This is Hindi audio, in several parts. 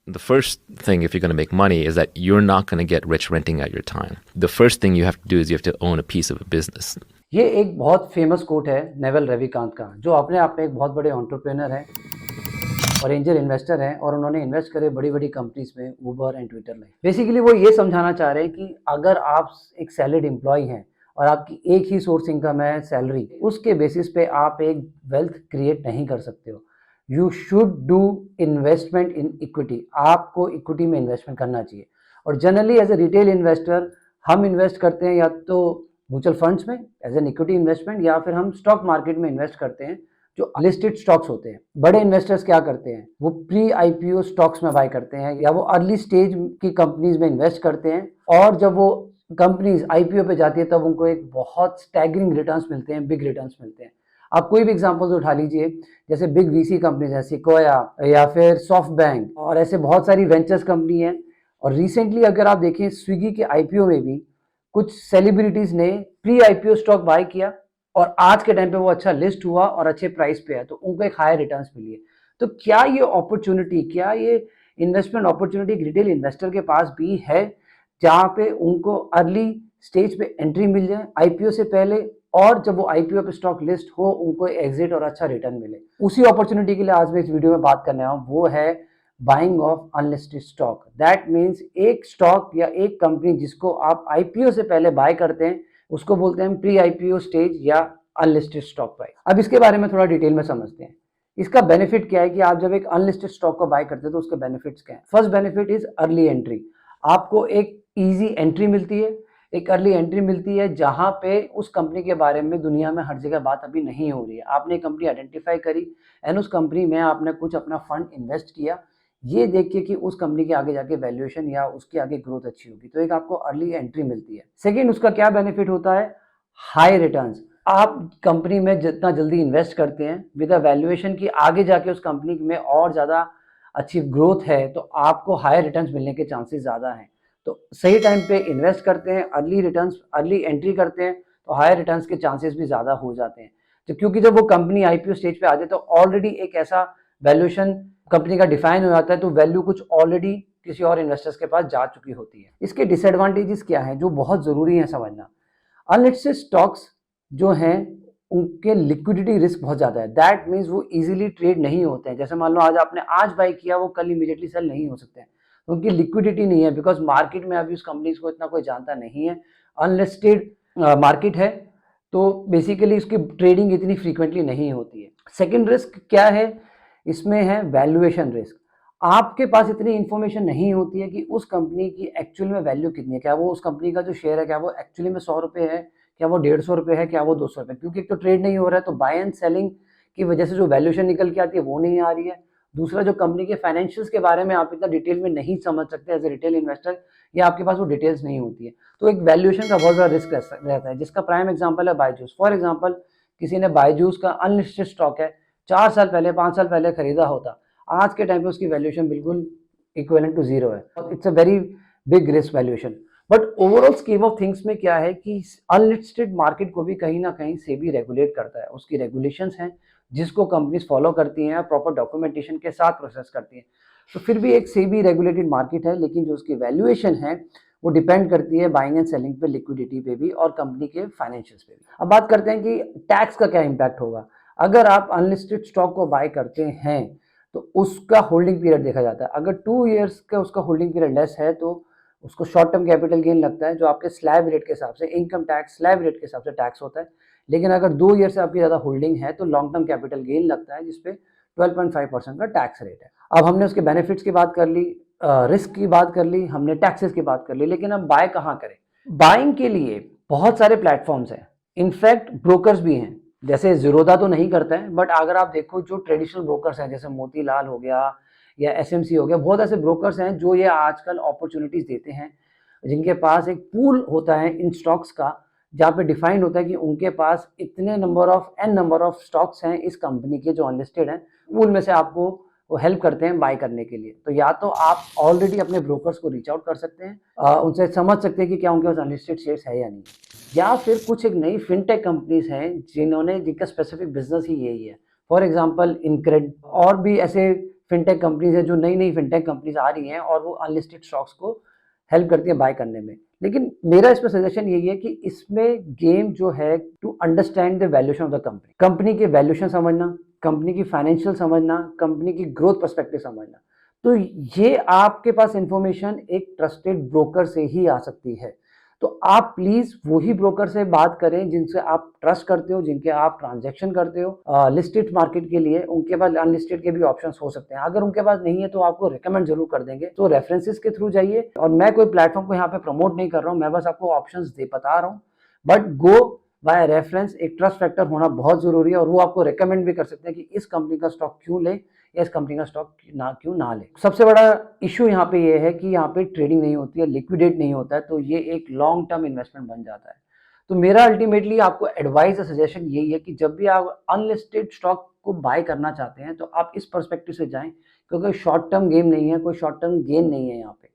The first thing, if you're going to make money, is that you're not going to get rich renting out your time. The first thing you have to do is you have to own a piece of a business. ये एक बहुत फेमस कोट है नेवल रविकांत का, जो अपने आप में एक बहुत बड़े एंटरप्रेन्योर हैं और एंजल इन्वेस्टर हैं, और उन्होंने इन्वेस्ट करे बड़ी बड़ी कंपनीज में, ऊबर एंड ट्विटर में। बेसिकली वो ये समझाना चाह रहे हैं कि अगर आप एक सैलरीड एम्प्लॉय हैं और आपकी एक ही सोर्स इनकम है सैलरी, उसके बेसिस पे आप एक वेल्थ क्रिएट नहीं कर सकते हो। You should do investment in equity. आपको इक्विटी में इन्वेस्टमेंट करना चाहिए। और generally as a retail investor हम इन्वेस्ट करते हैं या तो म्यूचुअल फंड्स में एज एन इक्विटी इन्वेस्टमेंट, या फिर हम स्टॉक मार्केट में इन्वेस्ट करते हैं जो लिस्टेड स्टॉक्स होते हैं। बड़े इन्वेस्टर्स क्या करते हैं, वो प्री आईपीओ स्टॉक्स में बाय करते हैं या वो अर्ली स्टेज की कंपनीज में इन्वेस्ट करते हैं, और जब वो कंपनीज आईपीओ पे जाती है तब उनको एक बहुत स्टैगरिंग रिटर्न्स मिलते हैं, बिग रिटर्न्स मिलते हैं। आप कोई भी एग्जांपल्स उठा लीजिए, जैसे बिग वीसी कंपनीज हैं, सिकोया या फिर सॉफ्ट बैंक, और ऐसे बहुत सारी वेंचर्स कंपनी है। और रिसेंटली अगर आप देखें, स्विगी के आईपीओ में भी कुछ सेलिब्रिटीज ने प्री आईपीओ स्टॉक बाय किया और आज के टाइम पे वो अच्छा लिस्ट हुआ और अच्छे प्राइस पे है, तो उनको एक हायर रिटर्न्स मिली है। तो क्या ये अपॉर्चुनिटी, क्या ये इन्वेस्टमेंट अपॉर्चुनिटी एक रिटेल इन्वेस्टर के पास भी है, जहाँ पे उनको अर्ली स्टेज पे एंट्री मिल जाए आईपीओ से पहले, और जब वो आईपीओ पे स्टॉक लिस्ट हो उनको एग्जिट और अच्छा रिटर्न मिले। उसी अपॉर्चुनिटी के लिए आज मैं इस वीडियो में बात करने आया हूँ, वो है buying of unlisted stock. That means एक स्टॉक या एक कंपनी जिसको आप आईपीओ से पहले बाय करते हैं, उसको बोलते हैं प्री आईपीओ स्टेज या अनलिस्टेड स्टॉक प्राइस। अब इसके बारे में थोड़ा डिटेल में समझते हैं। इसका बेनिफिट क्या है कि आप जब एक अनलिस्टेड स्टॉक को बाय करते हैं तो उसके बेनिफिट्स क्या है। First benefit is early entry. आपको एक इजी एंट्री मिलती है, एक अर्ली एंट्री मिलती है जहां पे उस कंपनी के बारे में दुनिया में हर जगह बात अभी नहीं हो रही है। आपने एक कंपनी आइडेंटिफाई करी एंड उस कंपनी में आपने कुछ अपना फंड इन्वेस्ट किया, ये देख के कि उस कंपनी के आगे जाके वैल्यूएशन या उसकी आगे ग्रोथ अच्छी होगी, तो एक आपको अर्ली एंट्री मिलती है। सेकेंड, उसका क्या बेनिफिट होता है, हाई रिटर्न्स। आप कंपनी में जितना जल्दी इन्वेस्ट करते हैं विद अ वैल्यूएशन की आगे जाके उस कंपनी में और ज़्यादा अच्छी ग्रोथ है, तो आपको हाई रिटर्न्स मिलने के चांसेस ज़्यादा हैं। तो सही टाइम पे इन्वेस्ट करते हैं, अर्ली रिटर्न्स, अर्ली एंट्री करते हैं, तो हाई रिटर्न्स के चांसेस भी ज़्यादा हो जाते हैं। तो क्योंकि जब वो कंपनी आईपीओ स्टेज पे आ जाए तो ऑलरेडी एक ऐसा वैल्यूएशन कंपनी का डिफाइन हो जाता है, तो वैल्यू कुछ ऑलरेडी किसी और इन्वेस्टर्स के पास जा चुकी होती है। इसके डिसएडवांटेजेस क्या हैं जो बहुत ज़रूरी है समझना। अनलिस्टेड स्टॉक्स जो हैं उनके लिक्विडिटी रिस्क बहुत ज़्यादा है। दैट मीन्स वो इजीली ट्रेड नहीं होते हैं। जैसे मान लो आज आपने आज बाय किया, वो कल इमीडिएटली सेल नहीं हो सकते हैं, तो उनकी लिक्विडिटी नहीं है, बिकॉज मार्केट में अभी उस कंपनीज को इतना कोई जानता नहीं है। अनलिस्टेड मार्केट है तो बेसिकली उसकी ट्रेडिंग इतनी फ्रीक्वेंटली नहीं होती है। सेकेंड रिस्क क्या है, इसमें है वैल्यूएशन रिस्क। आपके पास इतनी इंफॉर्मेशन नहीं होती है कि उस कंपनी की एक्चुअल में वैल्यू कितनी है। क्या वो उस कंपनी का जो शेयर है, क्या वो एक्चुअली में 100 रुपये है, क्या वो 150 रुपये है, क्या वो 200 रुपये। क्योंकि एक तो ट्रेड नहीं हो रहा है, तो बाय एंड सेलिंग की वजह से जो वैल्यूएशन निकल के आती है वो नहीं आ रही है। दूसरा, जो कंपनी के फाइनेंशियल्स के बारे में आप इतना डिटेल में नहीं समझ सकते एज ए रिटेल इन्वेस्टर, या आपके पास वो डिटेल्स नहीं होती है, तो एक वैल्यूएशन का बहुत बड़ा रिस्क रहता है। जिसका प्राइम एग्जांपल है बायजूस। फॉर एग्जांपल, किसी ने बायजूस का अनलिस्टेड स्टॉक है, 4 साल पहले 5 साल पहले खरीदा होता, आज के टाइम पे उसकी वैल्यूएशन बिल्कुल इक्विवेलेंट टू जीरो है। It's a very big risk valuation. But overall scheme of things में क्या है कि अनलिस्टेड मार्केट को भी कहीं ना कहीं सेबी रेगुलेट करता है। उसकी रेगुलेशंस हैं जिसको कंपनीज फॉलो करती हैं, प्रॉपर डॉक्यूमेंटेशन के साथ प्रोसेस करती हैं। तो फिर भी एक सेबी रेगुलेटेड मार्केट है, लेकिन जो उसकी वैल्यूएशन है वो डिपेंड करती है बाइंग एंड सेलिंग पे, लिक्विडिटी पे भी, और कंपनी के फाइनेंशियल्स पे भी। अब बात करते हैं कि टैक्स का क्या इम्पैक्ट होगा। अगर आप अनलिस्टेड स्टॉक को बाय करते हैं तो उसका होल्डिंग पीरियड देखा जाता है। अगर 2 ईयर्स का उसका होल्डिंग पीरियड लेस है तो उसको शॉर्ट टर्म कैपिटल गेन लगता है, जो आपके स्लैब रेट के हिसाब से, इनकम टैक्स स्लैब रेट के हिसाब से टैक्स होता है। लेकिन अगर 2 ईयर से आपकी ज़्यादा होल्डिंग है तो लॉन्ग टर्म कैपिटल गेन लगता है, जिसपे 12.5% का टैक्स रेट है। अब हमने उसके बेनिफिट्स की बात कर ली, रिस्क की बात कर ली, हमने टैक्सेस की बात कर ली, लेकिन अब बाय कहाँ करें। बाइंग के लिए बहुत सारे प्लेटफॉर्म्स हैं, इनफैक्ट ब्रोकर्स भी हैं। जैसे जीरोधा तो नहीं करता है, बट अगर आप देखो जो ट्रेडिशनल ब्रोकर्स हैं, जैसे मोतीलाल हो गया या एसएमसी हो गया, बहुत ऐसे ब्रोकर्स हैं जो ये आजकल अपॉर्चुनिटीज देते हैं, जिनके पास एक पूल होता है इन स्टॉक्स का, जहाँ पे डिफाइंड होता है कि उनके पास इतने नंबर ऑफ स्टॉक्स हैं इस कंपनी के जो अनलिस्टेड हैं, पूल में से आपको वो हेल्प करते हैं बाय करने के लिए। तो या तो आप ऑलरेडी अपने ब्रोकर्स को रीच आउट कर सकते हैं, उनसे समझ सकते हैं कि क्या उनके पास अनलिस्टेड शेयर्स है या नहीं, या फिर कुछ एक नई फिनटेक कंपनीज हैं जिन्होंने, जिनका स्पेसिफिक बिजनेस ही यही है। फॉर एग्जांपल इनक्रेड, और भी ऐसे फिनटेक कंपनीज है, जो नई नई फिनटेक कंपनीज आ रही हैं और वो अनलिस्टेड स्टॉक्स को हेल्प करती है बाय करने में। लेकिन मेरा इसमें सजेशन यही है कि इसमें गेम जो है to understand the valuation of the company, company के वैल्यूएशन समझना, कंपनी की फाइनेंशियल समझना, कंपनी की ग्रोथ पर्सपेक्टिव समझना। तो ये आपके पास इंफॉर्मेशन एक ट्रस्टेड ब्रोकर से ही आ सकती है। तो आप प्लीज वही ब्रोकर से बात करें जिनसे आप ट्रस्ट करते हो, जिनके आप ट्रांजैक्शन करते हो लिस्टेड मार्केट के लिए। उनके पास अनलिस्टेड के भी ऑप्शंस हो सकते हैं, अगर उनके पास नहीं है तो आपको रिकमेंड जरूर कर देंगे। तो रेफरेंसेस के थ्रू जाइए, और मैं कोई प्लेटफॉर्म को यहाँ पे प्रमोट नहीं कर रहा हूँ, मैं बस आपको ऑप्शंस दे बता रहा हूँ। बट गो बाय रेफरेंस, एक ट्रस्ट फैक्टर होना बहुत जरूरी है, और वो आपको रिकमेंड भी कर सकते हैं कि इस कंपनी का स्टॉक क्यों ले या इस कंपनी का स्टॉक क्यों ना ले। सबसे बड़ा इशू यहाँ पे ये है कि यहाँ पे ट्रेडिंग नहीं होती है, लिक्विडेट नहीं होता है, तो ये एक लॉन्ग टर्म इन्वेस्टमेंट बन जाता है। तो मेरा अल्टीमेटली आपको एडवाइस या सजेशन यही है कि जब भी आप अनलिस्टेड स्टॉक को बाय करना चाहते हैं तो आप इस पर्सपेक्टिव से जाएं, क्योंकि शॉर्ट टर्म गेम नहीं है, कोई शॉर्ट टर्म गेन नहीं है। यहाँ पे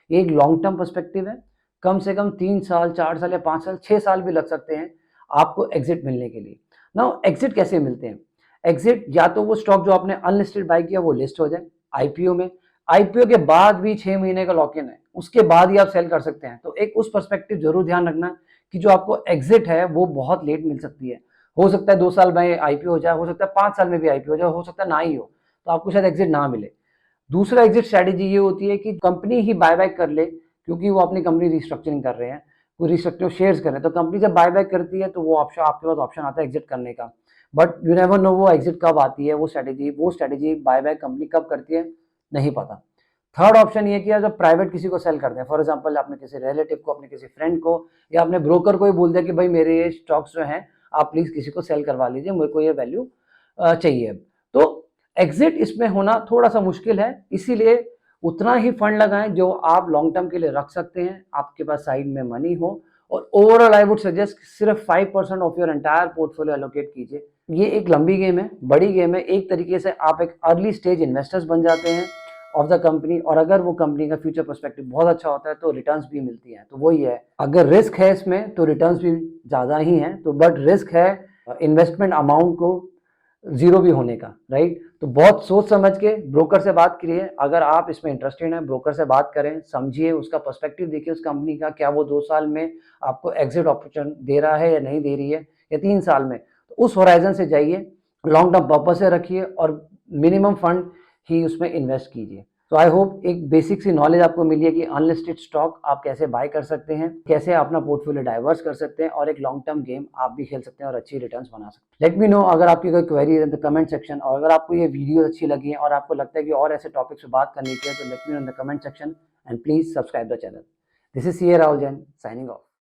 ये एक लॉन्ग टर्म पर्सपेक्टिव है, कम से कम 3 साल 4 साल या 5 साल 6 साल भी लग सकते हैं आपको एग्जिट मिलने के लिए। नाउ एग्जिट कैसे मिलते हैं? एग्जिट या तो वो स्टॉक जो आपने अनलिस्टेड बाय किया वो लिस्ट हो जाए आईपीओ में, आईपीओ के बाद भी 6 महीने का लॉक इन है, उसके बाद ही आप सेल कर सकते हैं। तो एक उस पर्सपेक्टिव जरूर ध्यान रखना कि जो आपको एग्जिट है वो बहुत लेट मिल सकती है। हो सकता है 2 साल में आईपीओ हो जाए, हो सकता है 5 साल में भी आईपीओ हो जाए, हो सकता है ना ही हो, तो आपको शायद एग्जिट ना मिले। दूसरा एग्जिट स्ट्रैटेजी ये होती है कि कंपनी ही बाय बैक कर ले, क्योंकि वो अपनी कंपनी रिस्ट्रक्चरिंग कर रहे हैं, वो रिस्ट्रक्चर शेयर्स कर रहे हैं, तो कंपनी जब बाय बैक करती है तो वो ऑप्शन आपके पास ऑप्शन आता है एग्जिट करने का। बट यू नेवर नो वो एग्जिट कब आती है, वो स्ट्रेटेजी बाय बैक कंपनी कब करती है, नहीं पता। थर्ड ऑप्शन ये कि जब प्राइवेट किसी को सेल करते हैं, फॉर एग्जांपल आपने किसी रिलेटिव को, अपने किसी फ्रेंड को, या अपने ब्रोकर को ही बोल दिया कि भाई मेरे ये स्टॉक्स जो हैं आप प्लीज किसी को सेल करवा लीजिए, मेरे को ये वैल्यू चाहिए। तो एग्जिट इसमें होना थोड़ा सा मुश्किल है, इसीलिए उतना ही फंड लगाएं जो आप लॉन्ग टर्म के लिए रख सकते हैं, आपके पास साइड में मनी हो। और ओवरऑल आई वुड सजेस्ट सिर्फ 5% of your entire portfolio allocate कीजिए। ये एक लंबी गेम है, बड़ी गेम है, एक तरीके से आप एक अर्ली स्टेज इन्वेस्टर्स बन जाते हैं ऑफ द कंपनी, और अगर वो कंपनी का फ्यूचर पर्सपेक्टिव बहुत अच्छा होता है तो रिटर्न्स भी मिलती हैं। तो वही है, अगर रिस्क है इसमें तो रिटर्न्स भी ज़्यादा ही हैं, तो बट रिस्क है इन्वेस्टमेंट अमाउंट को जीरो भी होने का, राइट। तो बहुत सोच समझ के ब्रोकर से बात करिए, अगर आप इसमें इंटरेस्टेड हैं ब्रोकर से बात करें, समझिए उसका पर्सपेक्टिव देखिए उस कंपनी का, क्या वो 2 साल में आपको एग्जिट ऑप्शन दे रहा है या नहीं दे रही है, या 3 साल में, तो उस होराइजन से जाइए, लॉन्ग टर्म पर्पस से रखिए और मिनिमम फंड ही उसमें इन्वेस्ट कीजिए। तो आई होप एक बेसिक सी नॉलेज आपको मिली है कि अनलिस्टेड स्टॉक आप कैसे बाय कर सकते हैं, कैसे अपना पोर्टफोलियो डाइवर्स कर सकते हैं, और एक लॉन्ग टर्म गेम आप भी खेल सकते हैं और अच्छी रिटर्न्स बना सकते हैं। लेट मी नो अगर आपकी कोई क्वेरी है इन द कमेंट सेक्शन, और अगर आपको ये वीडियो अच्छी लगी है और आपको लगता है कि और ऐसे टॉपिक्स पे बात करनी चाहिए तो let me know in the comment section, and please subscribe the channel. This is C A Rahul Jain signing of.